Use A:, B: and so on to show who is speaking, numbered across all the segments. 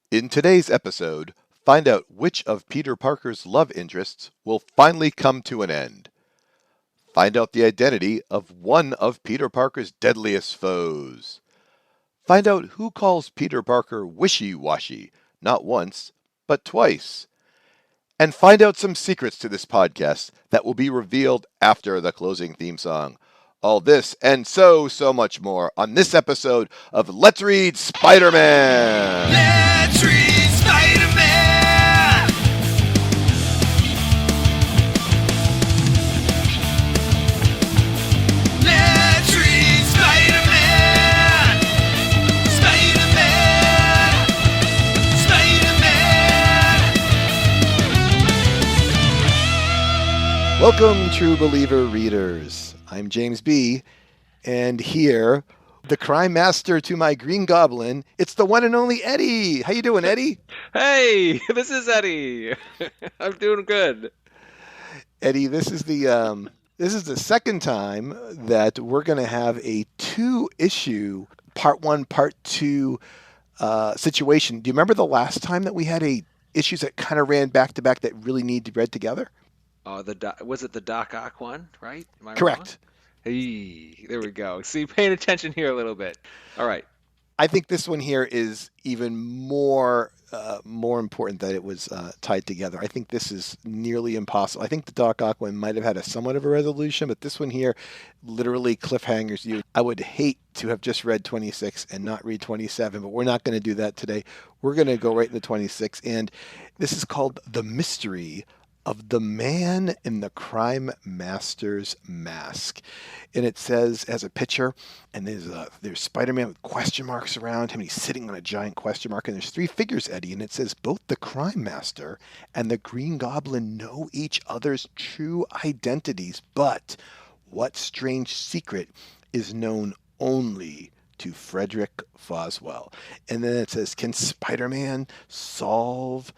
A: In today's episode, find out which of Peter Parker's love interests will finally come to an end. Find out the identity of one of Peter Parker's deadliest foes. Find out who calls Peter Parker wishy-washy, not once, but twice. And find out some secrets to this podcast that will be revealed after the closing theme song. All this and so much more on this episode of Let's Read Spider-Man!
B: Let's read Spider-Man! Let's read Spider-Man! Spider-Man! Spider-Man!
A: Welcome, True Believer readers. I'm James B., and here, the crime master to my Green Goblin, it's the one and only Eddie. How you doing, Eddie?
C: Hey, this is Eddie. I'm doing good.
A: Eddie, this is the second time that we're going to have a 2-issue part 1, part 2 situation. Do you remember the last time that we had issues that kind of ran back to back that really need to be read together?
C: Oh, was it the Doc Ock one, right? Am I
A: Correct.
C: wrong? Hey, there we go. See, paying attention here a little bit. All right.
A: I think this one here is even more important that it was tied together. I think this is nearly impossible. I think the Doc Ock one might have had a somewhat of a resolution, but this one here literally cliffhangers you. I would hate to have just read 26 and not read 27, but we're not going to do that today. We're going to go right into 26, and this is called The Mystery of the Man in the Crime Master's Mask. And it says, as a picture, and there's Spider-Man with question marks around him, and he's sitting on a giant question mark, and there's 3 figures, Eddie, and it says both the Crime Master and the Green Goblin know each other's true identities, but what strange secret is known only to Frederick Foswell? And then it says, can Spider-Man solve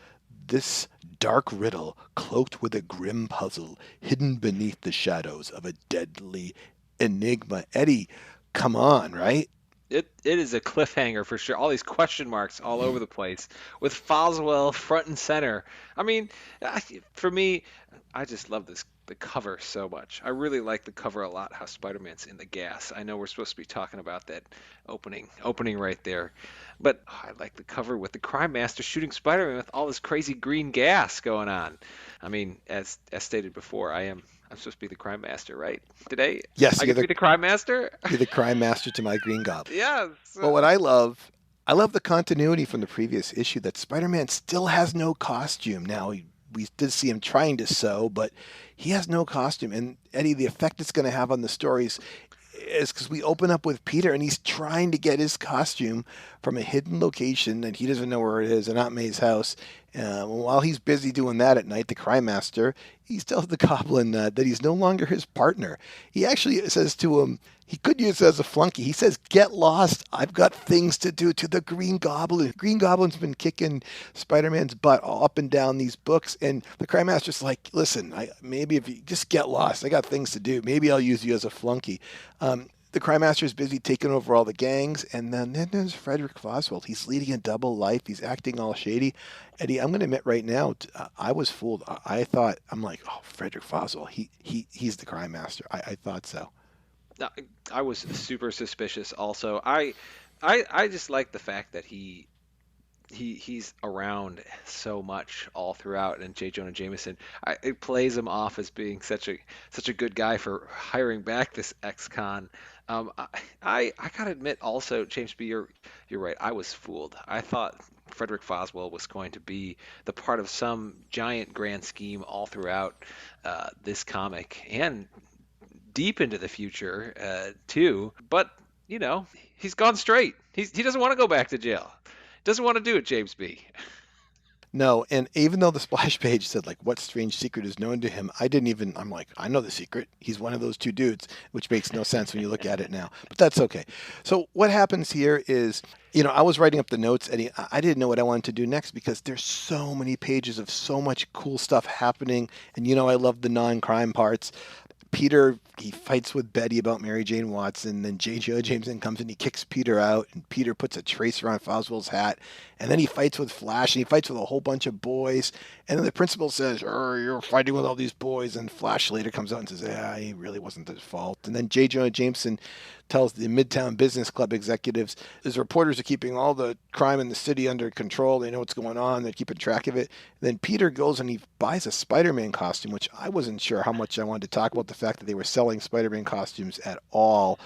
A: this dark riddle cloaked with a grim puzzle hidden beneath the shadows of a deadly enigma? Eddie, come on, right?
C: It is a cliffhanger for sure. All these question marks all over the place with Foswell front and center. I mean, for me, I just love the cover so much. I really like the cover a lot. How Spider-Man's in the gas. I know we're supposed to be talking about that opening right there, but I like the cover with the Crime Master shooting Spider-Man with all this crazy green gas going on. I mean, as stated before, I'm supposed to be the Crime Master, right? Today,
A: Yes,
C: I get to be the Crime Master.
A: you're the Crime Master to my Green Goblin.
C: Yes.
A: Well, what I love the continuity from the previous issue that Spider-Man still has no costume. Now, we did see him trying to sew, but he has no costume. And Eddie, the effect it's going to have on the stories is because we open up with Peter and he's trying to get his costume from a hidden location and he doesn't know where it is in Aunt May's house. While he's busy doing that at night, the Crime Master, he tells the Goblin that he's no longer his partner. He actually says to him, he could use it as a flunky. He says, get lost. I've got things to do, to the Green Goblin. Green Goblin's been kicking Spider-Man's butt all up and down these books. And the Crime Master's like, listen, maybe if you just get lost, I got things to do. Maybe I'll use you as a flunky. The Crime Master is busy taking over all the gangs, and then there's Frederick Foswell. He's leading a double life. He's acting all shady. Eddie, I'm going to admit right now, I was fooled. I'm like, oh, Frederick Foswell, he's the Crime Master. I thought so.
C: I was super suspicious also. I just like the fact that he's around so much all throughout, and J. Jonah Jameson, it plays him off as being such a good guy for hiring back this ex-con. I gotta admit also, James B, you're right. I was fooled. I thought Frederick Foswell was going to be the part of some giant grand scheme all throughout this comic and deep into the future too. But he's gone straight. He doesn't want to go back to jail. Doesn't want to do it, James B.
A: No, and even though the splash page said, like, what strange secret is known to him, I'm like, I know the secret. He's one of those 2 dudes, which makes no sense when you look at it now. But that's okay. So what happens here is, I was writing up the notes, and I didn't know what I wanted to do next because there's so many pages of so much cool stuff happening. And, I love the non-crime parts. Peter, he fights with Betty about Mary Jane Watson. Then J. Jonah Jameson comes and he kicks Peter out. And Peter puts a tracer on Foswell's hat. And then he fights with Flash, and he fights with a whole bunch of boys. And then the principal says, "You're fighting with all these boys." And Flash later comes out and says, "Yeah, he really wasn't his fault." And then J. Jonah Jameson tells the Midtown Business Club executives his reporters are keeping all the crime in the city under control. They know what's going on. They're keeping track of it. And then Peter goes and he buys a Spider-Man costume, which I wasn't sure how much I wanted to talk about the fact that they were selling Spider-Man costumes at all.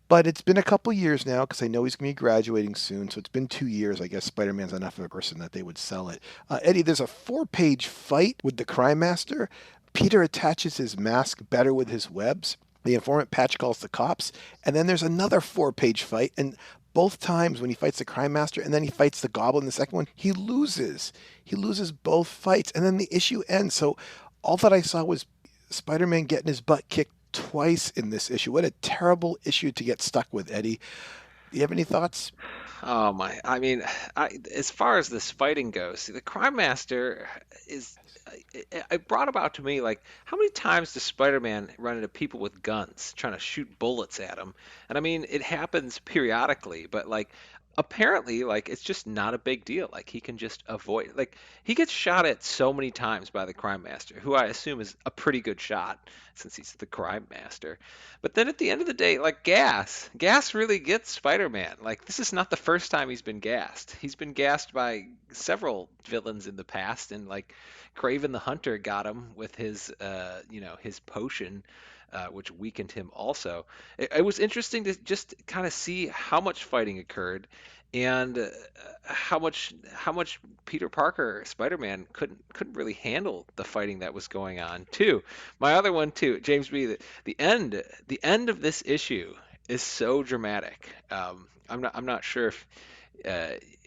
A: But it's been a couple years now because I know he's going to be graduating soon. So it's been 2 years. I guess Spider Man's enough of a person that they would sell it. Eddie, there's a 4-page fight with the Crime Master. Peter attaches his mask better with his webs. The informant Patch calls the cops. And then there's another 4-page fight. And both times when he fights the Crime Master and then he fights the Goblin, the second one, he loses. He loses both fights. And then the issue ends. So all that I saw was Spider Man getting his butt kicked twice in this issue. What a terrible issue to get stuck with, Eddie. Do you have any thoughts?
C: Oh my! I mean, as far as this fighting goes, the Crime Master is. It brought about to me like how many times does Spider-Man run into people with guns trying to shoot bullets at him? And I mean, it happens periodically, but like apparently like it's just not a big deal. Like he can just avoid like he gets shot at so many times by the Crime Master, who I assume is a pretty good shot since he's the Crime Master. But then at the end of the day, like gas really gets Spider-Man. Like this is not the first time he's been gassed. He's been gassed by several villains in the past, and like Craven the Hunter got him with his his potion, which weakened him also. It was interesting to just kind of see how much fighting occurred, and how much Peter Parker Spider-Man couldn't really handle the fighting that was going on too. My other one too, James B. The end of this issue is so dramatic. I'm not sure if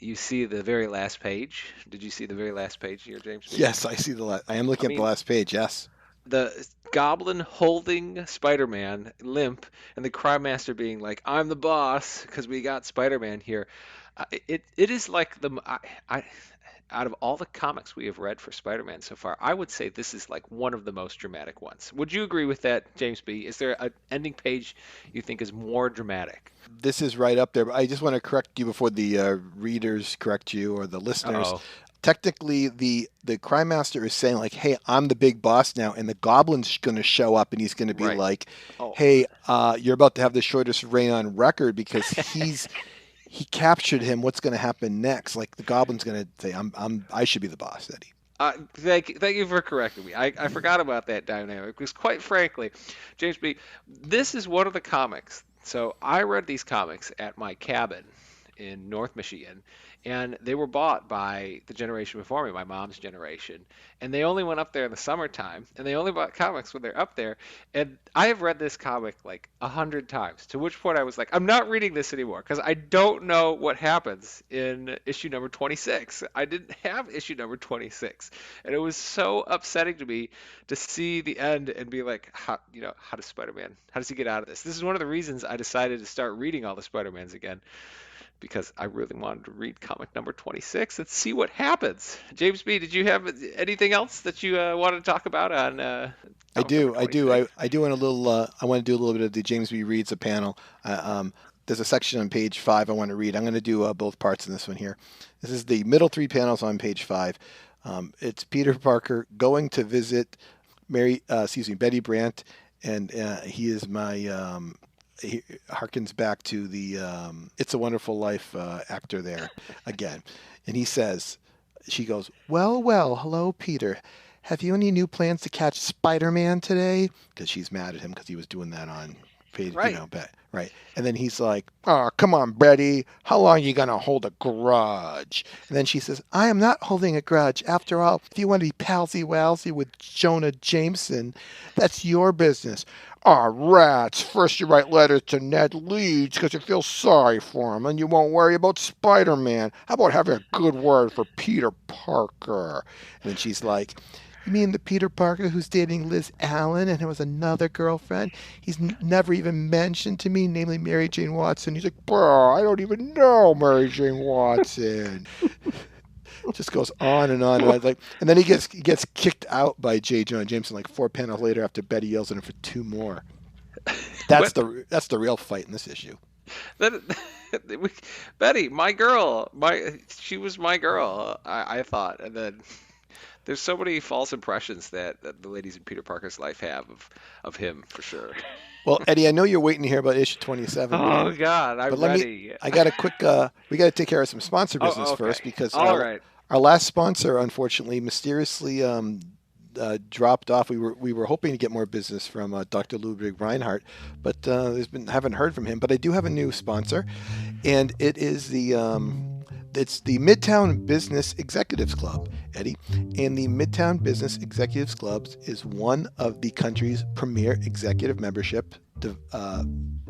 C: you see the very last page. Did you see the very last page here, James B?
A: Yes, I see the last. I am
C: I
A: looking at the
C: mean,
A: last page. Yes.
C: the Goblin holding Spider-Man limp, and the Crime Master being like, "I'm the boss because we got Spider-Man here." It is like I out of all the comics we have read for Spider-Man so far, I would say this is like one of the most dramatic ones. Would you agree with that, James B? Is there an ending page you think is more dramatic?
A: This is right up there. But I just want to correct you before the readers correct you or the listeners.
C: Uh-oh.
A: Technically, the Crime Master is saying like, "Hey, I'm the big boss now," and the Goblin's going to show up and he's going to be
C: Right.
A: like,
C: Oh,
A: "Hey, you're about to have the shortest reign on record because he captured him. What's going to happen next?" Like the Goblin's going to say, I should be the boss, Eddie."
C: thank you for correcting me. I forgot about that dynamic because, quite frankly, James B, this is one of the comics. So I read these comics at my cabin in North Michigan, and they were bought by the generation before me, my mom's generation, and they only went up there in the summertime, and they only bought comics when they're up there. And I have read this comic like 100 times. To which point I was like, I'm not reading this anymore because I don't know what happens in issue number 26. I didn't have issue number 26, and it was so upsetting to me to see the end and be like, how does Spider-Man, how does he get out of this? This is one of the reasons I decided to start reading all the Spider-Mans again, because I really wanted to read comic number 26 and see what happens. James B, did you have anything else that you wanted to talk about on
A: I
C: comic number
A: do, I do,
C: 26?
A: I do want a little. I want to do a little bit of the James B. Reads a panel. There's a section on page 5 I want to read. I'm going to do both parts in this one here. This is the middle 3 panels on page 5. It's Peter Parker going to visit Betty Brant, and he is my. He harkens back to the "It's a Wonderful Life" actor there again, and he says, she goes, "Well, well, hello, Peter. Have you any new plans to catch Spider-Man today?" Because she's mad at him because he was doing that on page,
C: Right.
A: right. And then he's like, "Oh, come on, Betty. How long are you gonna hold a grudge?" And then she says, "I am not holding a grudge. After all, if you want to be palsy-walsy with Jonah Jameson, that's your business." "Aw, rats. First you write letters to Ned Leeds because you feel sorry for him, and you won't worry about Spider-Man. How about having a good word for Peter Parker?" And then she's like, "You mean the Peter Parker who's dating Liz Allen and has another girlfriend? He's never even mentioned to me, namely Mary Jane Watson." He's like, "Bro, I don't even know Mary Jane Watson." Just goes on and on and on. Like, and then he gets kicked out by J. Jonah Jameson like 4 panels later after Betty yells at him for 2 more. That's
C: What?
A: the real fight in this issue.
C: That we- Betty, my girl, she was my girl. I thought, and then there's so many false impressions that the ladies in Peter Parker's life have of him for sure.
A: Well, Eddie, I know you're waiting to hear about issue 27,
C: Oh God,
A: but
C: I'm
A: let me.
C: ready.
A: I got a quick. We got to take care of some sponsor business
C: Oh, okay.
A: first because
C: All right.
A: our last sponsor, unfortunately, mysteriously dropped off. We were hoping to get more business from Dr. Ludwig Reinhardt, but haven't heard from him. But I do have a new sponsor, and it's the Midtown Business Executives Club, Eddie. And the Midtown Business Executives Clubs is one of the country's premier executive membership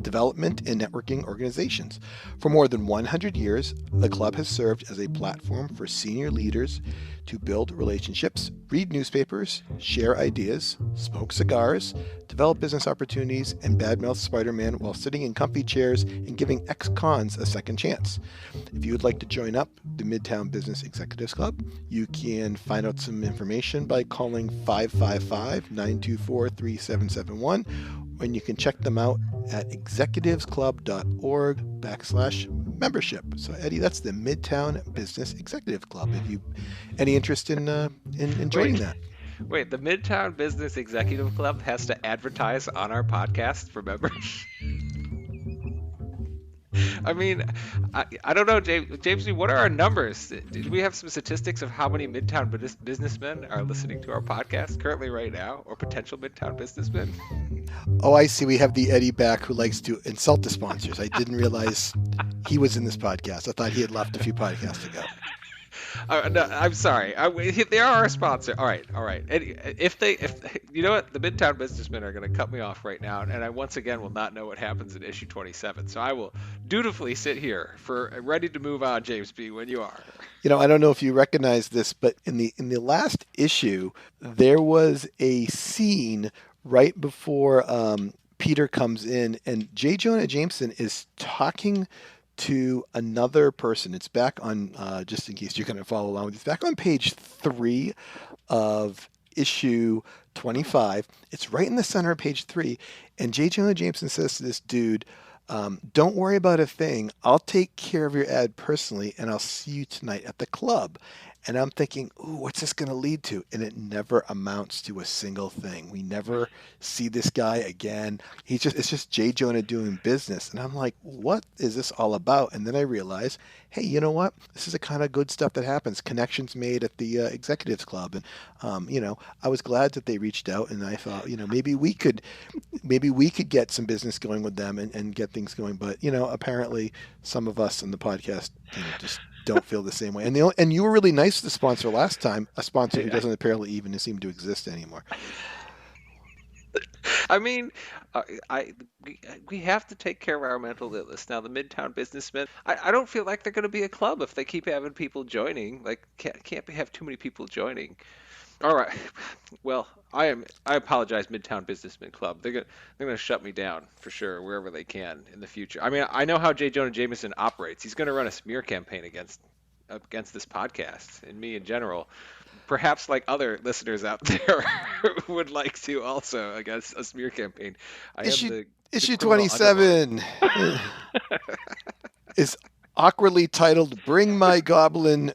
A: development and networking organizations. For more than 100 years, the club has served as a platform for senior leaders to build relationships, read newspapers, share ideas, smoke cigars, develop business opportunities, and badmouth Spider-Man while sitting in comfy chairs and giving ex-cons a second chance. If you would like to join up the Midtown Business Executives Club, you can find out some information by calling 555-924-3771, and you can check them out at executivesclub.org/membership. So Eddie, that's the Midtown Business Executive Club. If you any interest in joining
C: Wait,
A: that?
C: wait. The Midtown Business Executive Club has to advertise on our podcast for members. I mean, I don't know, James. What are our numbers? Do we have some statistics of how many Midtown businessmen are listening to our podcast currently right now, or potential Midtown businessmen?
A: Oh, I see. We have the Eddie back who likes to insult the sponsors. I didn't realize he was in this podcast. I thought he had left a few podcasts ago.
C: No, I'm sorry. They are our sponsor. All right, all right. And if you know what, the Midtown businessmen are going to cut me off right now, and I once again will not know what happens in issue 27. So I will dutifully sit here for ready to move on, James B. When you are.
A: I don't know if you recognize this, but in the last issue, there was a scene right before Peter comes in, and J. Jonah Jameson is talking to another person. It's back on, just in case you're going to follow along with this, back on page 3 of issue 25. It's right in the center of page 3, and J. Jonah Jameson says to this dude, don't worry about a thing. I'll take care of your ad personally, and I'll see you tonight at the club. And I'm thinking, ooh, what's this going to lead to? And it never amounts to a single thing. We never see this guy again. It's just Jay Jonah doing business. And I'm like, what is this all about? And then I realize, hey, you know what? This is the kind of good stuff that happens. Connections made at the executives club. And, I was glad that they reached out, and I thought, maybe we could get some business going with them and get things going. But, apparently some of us in the podcast, just don't feel the same way. And you were really nice to the sponsor last time, a sponsor who doesn't apparently even seem to exist anymore.
C: I mean, I we have to take care of our mental illness. Now, the Midtown businessmen, I don't feel like they're going to be a club if they keep having people joining. Like, have too many people joining. All right. Well, I apologize, Midtown Businessman Club. They're gonna shut me down for sure wherever they can in the future. I mean, I know how J. Jonah Jameson operates. He's gonna run a smear campaign against this podcast and me in general. Perhaps like other listeners out there would like to also against a smear campaign. I am
A: Issue
C: the
A: issue
C: criminal underlord.
A: 27 is awkwardly titled "Bring My Goblin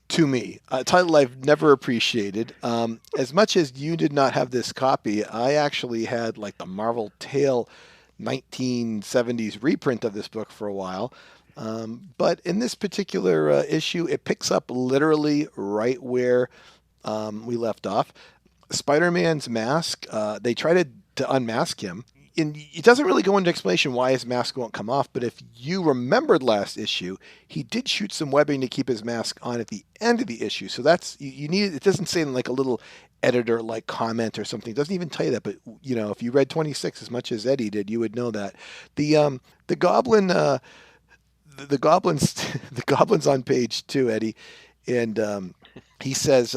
A: to Me," a title I've never appreciated. As much as you did not have this copy, I actually had like the Marvel Tale 1970s reprint of this book for a while. But in this particular issue, it picks up literally right where we left off. Spider-Man's mask, they try to unmask him. And it doesn't really go into explanation why his mask won't come off, but if you remembered last issue, he did shoot some webbing to keep his mask on at the end of the issue. So that's you need. It doesn't say in like a little editor like comment or something. It doesn't even tell you that. But if you read 26 as much as Eddie did, you would know that the Goblin the goblins the goblins on page 2, Eddie, and he says.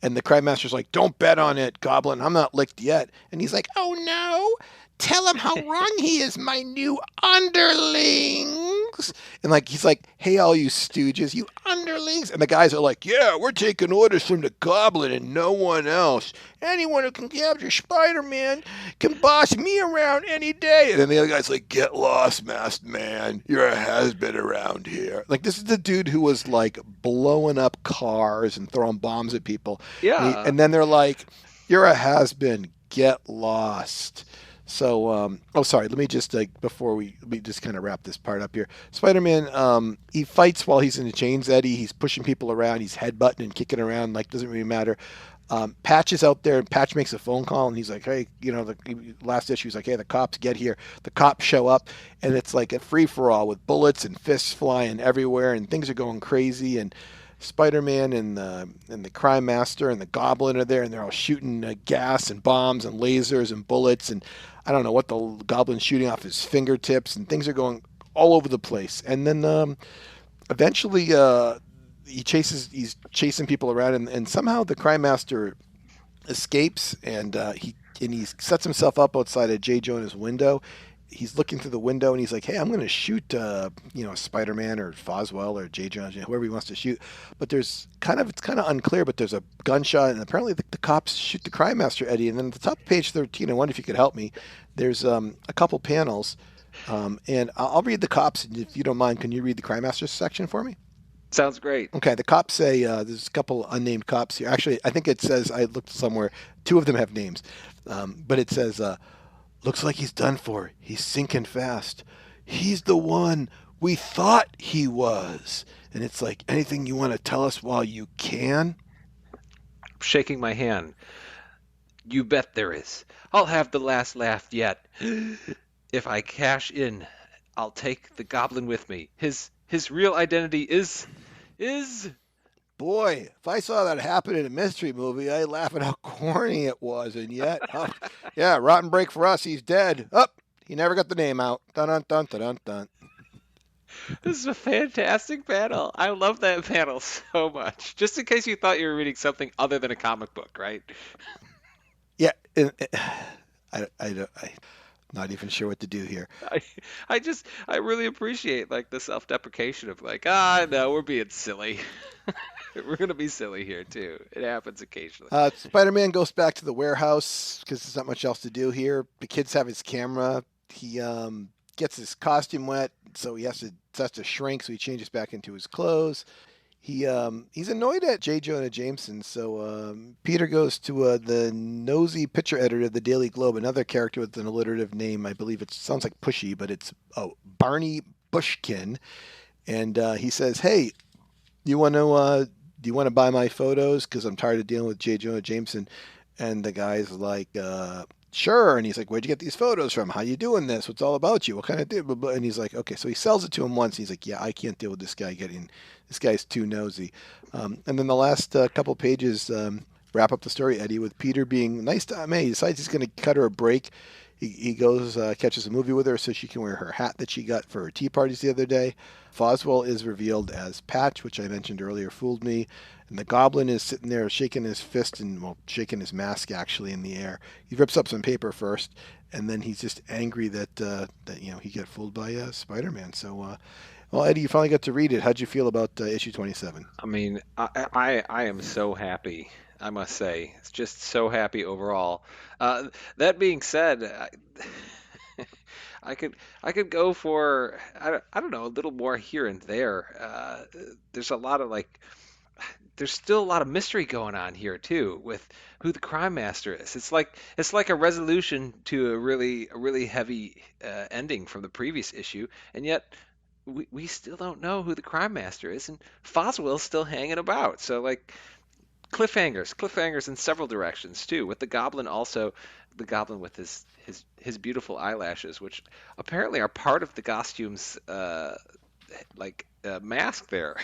A: And the crime master's like, "Don't bet on it, Goblin. I'm not licked yet." And he's like, "Oh no." Tell him how wrong he is, my new underlings. And like he's like, hey, all you stooges, you underlings. And the guys are like, yeah, we're taking orders from the Goblin and no one else. Anyone who can capture Spider-Man can boss me around any day. And then the other guy's like, get lost, masked man. You're a has-been around here. Like this is the dude who was like blowing up cars and throwing bombs at people.
C: Yeah.
A: And then they're like, you're a has-been. Get lost. So, oh, sorry. Let me just before we just kind of wrap this part up here. Spider-Man, he fights while he's in the chains. Eddie, he's pushing people around. He's headbutting and kicking around. Like doesn't really matter. Patch is out there, and Patch makes a phone call, and he's like, "Hey, the last issue, he's like, hey, the cops get here." The cops show up, and it's like a free for all with bullets and fists flying everywhere, and things are going crazy, and Spider-Man and the Crime Master and the Goblin are there, and they're all shooting gas and bombs and lasers and bullets, and I don't know what the Goblin's shooting off his fingertips, and things are going all over the place. And then eventually, he's chasing people around, and somehow the Crime Master escapes, and he sets himself up outside of J. Jonah's window. He's looking through the window and he's like, "Hey, I'm going to shoot, Spider-Man or Foswell or J. Jonah, whoever he wants to shoot." But it's kind of unclear. But there's a gunshot, and apparently the cops shoot the Crime Master Eddie. And then at the top of page 13, I wonder if you could help me. There's a couple panels, and I'll read the cops. If you don't mind, can you read the Crime Master section for me?
C: Sounds great.
A: Okay, the cops say there's a couple unnamed cops here. Actually, I think it says I looked somewhere. Two of them have names, but it says. Looks like he's done for. He's sinking fast. He's the one we thought he was. And it's like, anything you want to tell us while you can?
C: Shaking my hand. You bet there is. I'll have the last laugh yet. If I cash in, I'll take the Goblin with me. His real identity is.
A: Boy, if I saw that happen in a mystery movie, I'd laugh at how corny it was. And yet, oh, yeah, rotten break for us. He's dead. Up. He never got the name out. Dun dun dun dun dun dun.
C: This is a fantastic panel. I love that panel so much. Just in case you thought you were reading something other than a comic book, right?
A: Yeah, I'm not even sure what to do here.
C: I really appreciate like the self-deprecation of like, no, we're being silly. We're gonna be silly here too. It happens occasionally.
A: Spider-Man goes back to the warehouse because there's not much else to do here. The kids have his camera. He gets his costume wet, so he has to shrink. So he changes back into his clothes. He's annoyed at J. Jonah Jameson, so Peter goes to the nosy picture editor of the Daily Globe, another character with an alliterative name. I believe it sounds like Pushy, but it's Barney Bushkin, and he says, "Hey, you want to do you want to buy my photos? Because I'm tired of dealing with J. Jonah Jameson." And the guy's like, sure. And he's like, where'd you get these photos from? How you doing this? What's all about you? What kind of deal? And he's like, okay. So he sells it to him once. He's like, yeah, I can't deal with this guy this guy's too nosy. And then the last couple pages wrap up the story, Eddie, with Peter being nice to May. He decides he's going to cut her a break. He goes, catches a movie with her so she can wear her hat that she got for her tea parties the other day. Foswell is revealed as Patch, which I mentioned earlier fooled me. And the Goblin is sitting there shaking his fist shaking his mask actually in the air. He rips up some paper first, and then he's just angry that he got fooled by Spider-Man. So, well, Eddie, you finally got to read it. How'd you feel about issue 27?
C: I mean, I am so happy. I must say, it's just so happy overall. That being said, I could go for I don't know, a little more here and there. There's a lot of there's still a lot of mystery going on here too with who the crime master is. It's like a resolution to a really heavy ending from the previous issue, and yet we still don't know who the crime master is, and Foswell's still hanging about. So like cliffhangers in several directions too. With the Goblin also, the Goblin with his beautiful eyelashes, which apparently are part of the costume's mask there.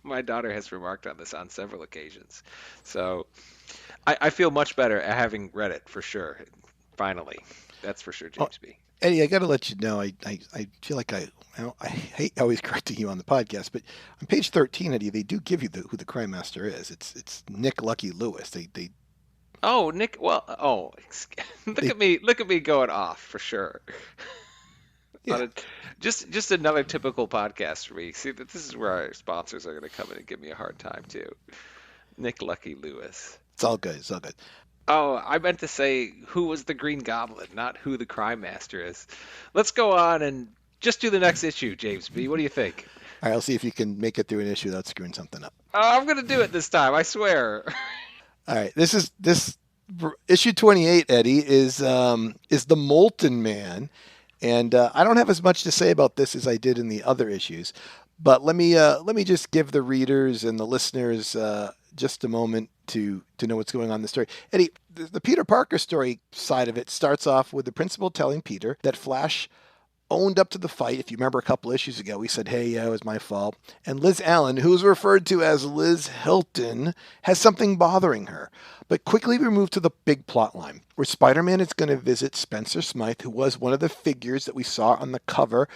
C: My daughter has remarked on this on several occasions. So I feel much better at having read it for sure. Finally, that's for sure, James B.
A: Eddie, I got to let you know, I feel like I hate always correcting you on the podcast, but on page 13, Eddie, they do give you who the crime master is. It's Nick Lucky Lewis. They
C: Oh, Nick. Well,
A: They,
C: look at me going off for sure. On
A: yeah.
C: a, just another typical podcast for me. See, this is where our sponsors are going to come in and give me a hard time too. Nick Lucky Lewis.
A: It's all good. It's all good.
C: Oh, I meant to say who was the Green Goblin, not who the Crime Master is. Let's go on and just do the next issue, James B. What do you think?
A: All right, I'll see if you can make it through an issue without screwing something up.
C: Oh, I'm going to do it this time, I swear.
A: All right, this issue 28, Eddie, is the Molten Man, and I don't have as much to say about this as I did in the other issues, but let me just give the readers and the listeners just a moment to know what's going on in the story. Eddie, the Peter Parker story side of it starts off with the principal telling Peter that Flash owned up to the fight. If you remember a couple issues ago, we said, hey, yeah, it was my fault. And Liz Allen, who is referred to as Liz Hilton, has something bothering her. But quickly we move to the big plot line, where Spider-Man is going to visit Spencer Smythe, who was one of the figures that we saw on the cover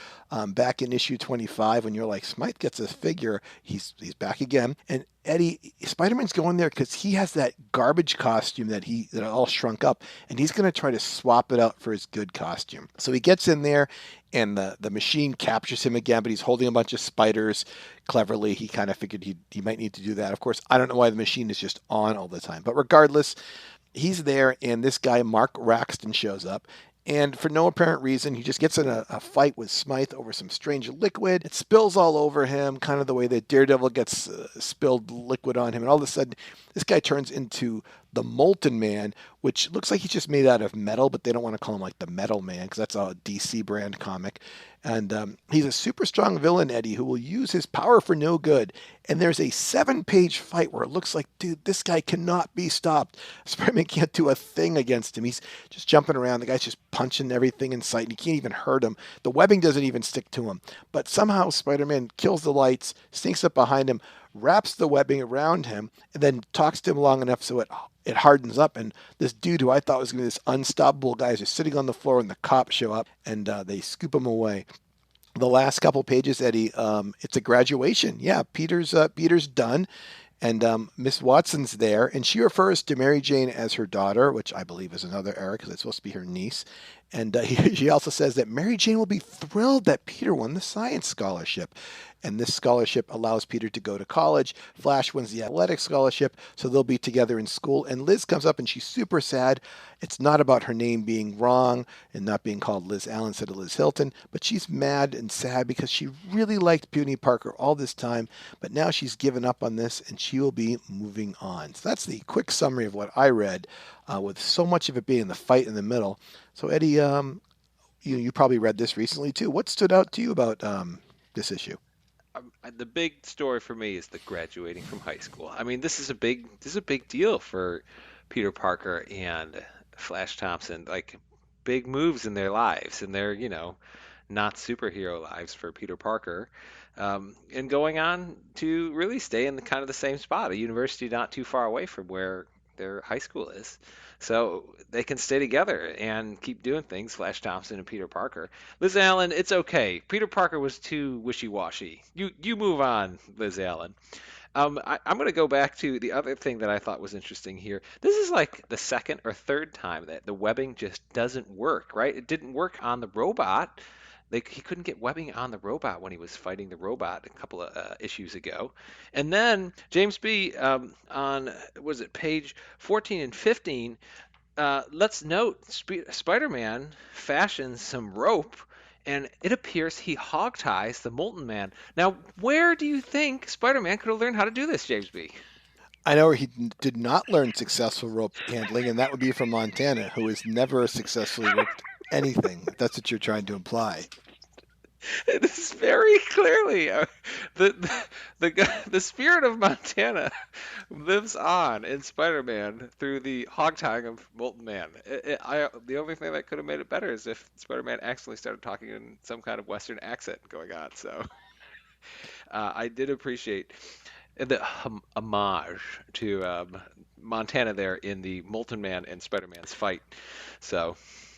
A: back in issue 25, when you're like, Smythe gets a figure, he's back again. And Eddie, Spider-Man's going there because he has that garbage costume that all shrunk up, and he's going to try to swap it out for his good costume. So he gets in there, and the machine captures him again, but he's holding a bunch of spiders. Cleverly, he kind of figured he might need to do that. Of course, I don't know why the machine is just on all the time, but regardless, he's there, and this guy Mark Raxton shows up. And for no apparent reason, he just gets in a fight with Smythe over some strange liquid. It spills all over him, kind of the way that Daredevil gets spilled liquid on him. And all of a sudden, this guy turns into the Molten Man, which looks like he's just made out of metal, but they don't want to call him like the Metal Man because that's a DC brand comic. And he's a super strong villain, Eddie, who will use his power for no good. And there's a 7-page fight where it looks like, dude, this guy cannot be stopped. Spider-Man can't do a thing against him. He's just jumping around. The guy's just punching everything in sight, and he can't even hurt him. The webbing doesn't even stick to him. But somehow Spider-Man kills the lights, sneaks up behind him, wraps the webbing around him, and then talks to him long enough so it hardens up. And this dude, who I thought was going to be this unstoppable guy, is just sitting on the floor, and the cops show up, and they scoop him away. The last couple pages, Eddie, it's a graduation. Yeah, Peter's done, and Miss Watson's there, and she refers to Mary Jane as her daughter, which I believe is another error because it's supposed to be her niece. And she also says that Mary Jane will be thrilled that Peter won the science scholarship. And this scholarship allows Peter to go to college. Flash wins the athletic scholarship, so they'll be together in school. And Liz comes up and she's super sad. It's not about her name being wrong and not being called Liz Allen instead of Liz Hilton, but she's mad and sad because she really liked Puny Parker all this time, but now she's given up on this and she will be moving on. So that's the quick summary of what I read, with so much of it being the fight in the middle. So Eddie, you probably read this recently too. What stood out to you about this issue?
C: The big story for me is the graduating from high school. I mean, this is a big deal for Peter Parker and Flash Thompson. Like big moves in their lives, and their not superhero lives for Peter Parker, and going on to really stay in the kind of the same spot, a university not too far away from where their high school is. So they can stay together and keep doing things, Flash Thompson and Peter Parker. Liz Allen, it's okay. Peter Parker was too wishy-washy. You move on, Liz Allen. I'm going to go back to the other thing that I thought was interesting here. This is like the second or third time that the webbing just doesn't work, right? It didn't work on the robot. He couldn't get webbing on the robot when he was fighting the robot a couple of issues ago. And then James B. On was it page 14 and 15? Let's note Spider-Man fashions some rope, and it appears he hog ties the Molten Man. Now, where do you think Spider-Man could have learned how to do this, James B?
A: I know he did not learn successful rope handling, and that would be from Montana, who has never successfully roped anything, if that's what you're trying to imply.
C: It is very clearly the spirit of Montana lives on in Spider-Man through the hog tying of Molten Man. The only thing that could have made it better is if Spider-Man actually started talking in some kind of Western accent going on. So I did appreciate the homage to Montana there in the Molten Man and Spider-Man's fight. So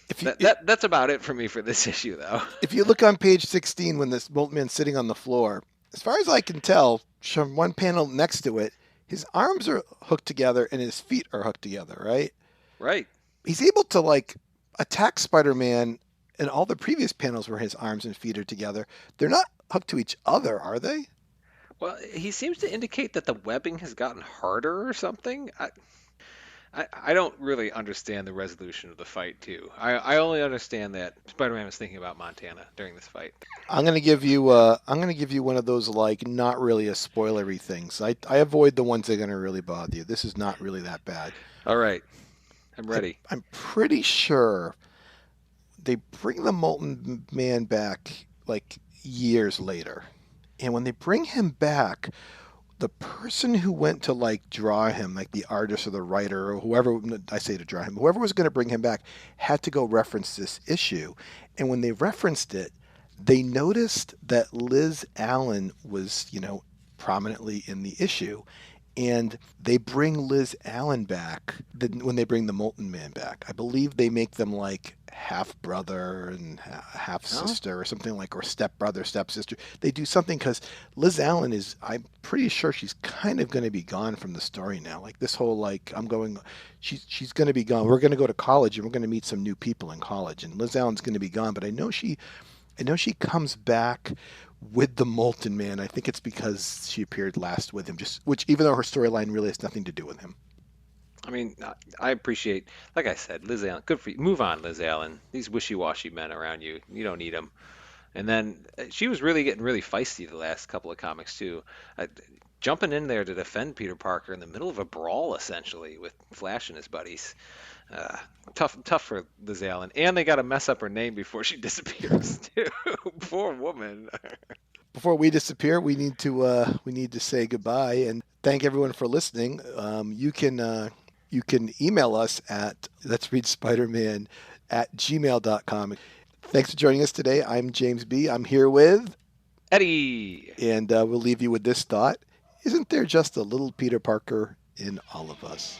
A: If you
C: that's about it for me for this issue, though.
A: if you look on page 16 when this Molten Man's sitting on the floor, as far as I can tell, from one panel next to it, His arms are hooked together and his feet are hooked together, right?
C: Right.
A: He's able to like attack Spider-Man in all the previous panels where his arms and feet are together. They're not hooked to each other, are they?
C: Well, he seems to indicate that the webbing has gotten harder or something. I don't really understand the resolution of the fight, too. I only understand that Spider-Man was thinking about Montana during this fight.
A: I'm gonna give you one of those like not really a spoilery things. I avoid the ones that are gonna really bother you. This is not really that bad.
C: All right, I'm
A: I,
C: ready.
A: I'm pretty sure they bring the Molten Man back like years later. And when they bring him back, the person who went to like draw him, like the artist or the writer or whoever, I say to draw him, whoever was going to bring him back had to go reference this issue. And when they referenced it, they noticed that Liz Allen was, prominently in the issue. And they bring Liz Allen back when they bring the Molten Man back. I believe they make them like half brother and half
C: Oh,
A: sister or something like, or step brother, step sister. They do something because Liz Allen is, I'm pretty sure she's kind of going to be gone from the story now. Like this whole like, she's going to be gone. We're going to go to college and we're going to meet some new people in college, and Liz Allen's going to be gone. But I know she comes back with the Molten Man. I think it's because she appeared last with him, just which even though her storyline really has nothing to do with him.
C: I mean, I appreciate, like I said, Liz Allen. Good for you. Move on, Liz Allen. These wishy-washy men around you, you don't need them. And then she was really getting really feisty the last couple of comics too, uh, jumping in there to defend Peter Parker in the middle of a brawl essentially with Flash and his buddies. Uh, tough for Liz Allen, and they got to mess up her name before she disappears too. Poor woman.
A: Before we disappear, we need to say goodbye and thank everyone for listening. You can email us at let's read Spider-Man at gmail.com. Thanks for joining us today. I'm James B. I'm here with,
C: Eddie.
A: and we'll leave you with this thought. Isn't there just a little Peter Parker in all of us?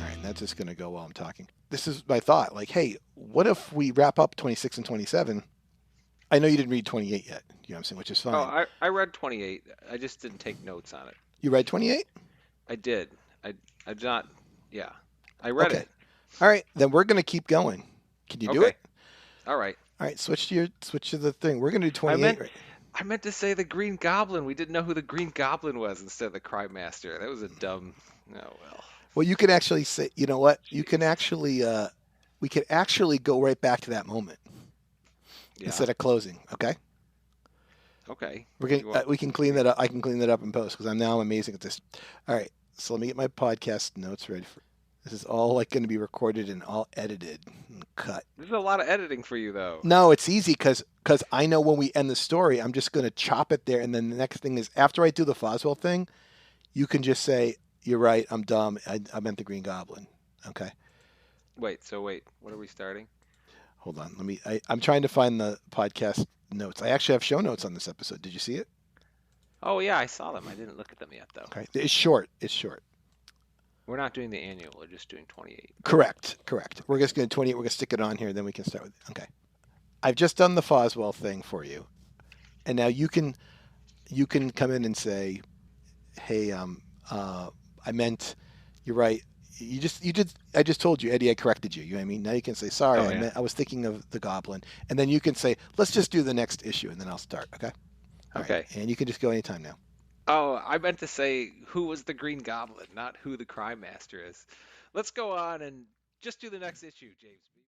A: All right, that's just going to go while I'm talking. This is my thought. Like, hey, what if we wrap up 26 and 27? I know you didn't read 28 yet, you know what I'm saying, which is
C: Oh,
A: fine.
C: I read 28. I just didn't take notes on it.
A: You read 28?
C: I did. I not. Yeah, I read
A: Okay.
C: it.
A: All right, then we're going to keep going. Can you do
C: Okay.
A: it?
C: All right.
A: All right, switch to the thing. We're going to do
C: I
A: 28
C: meant
A: right.
C: I meant to say the Green Goblin. We didn't know who the Green Goblin was instead of the Crime Master. That was a dumb. Oh well.
A: Well, you can actually say, you know what? You can
C: Jeez.
A: actually we could actually go right back to that moment
C: Yeah.
A: instead of closing, okay?
C: Okay.
A: We're going
C: You want?
A: we can clean that up. I can clean that up in post because I'm amazing at this. All right. So let me get my podcast notes ready for. This is all like going to be recorded and all edited and cut.
C: This is a lot of editing for you, though.
A: No, it's easy because I know when we end the story, I'm just going to chop it there, and then the next thing is after I do the Foswell thing, you can just say, "You're right, I'm dumb. I meant the Green Goblin." Okay,
C: Wait. So wait. What are we starting?
A: hold on. I'm trying to find the podcast notes. I actually have show notes on this episode. Did you see it?
C: Oh yeah, I saw them. I didn't look at them yet, though.
A: Okay, it's short. It's short.
C: We're not doing the annual. We're just doing 28.
A: Correct. Correct. We're just going to 28. We're going to stick it on here, then we can start with. Okay, I've just done the Foswell thing for you, and now you can come in and say, "Hey, I meant, you're right. You did. I just told you, Eddie. I corrected you. You know what I mean? Now you can say, sorry.
C: Oh
A: I
C: yeah.
A: meant. I was thinking of the Goblin, and then you can say, let's just do the next issue, and then I'll start. Okay. All right.
C: Okay.
A: And you can just go anytime now.
C: Oh, I meant to say who was the Green Goblin, not who the Crime Master is. Let's go on and just do the next issue, James.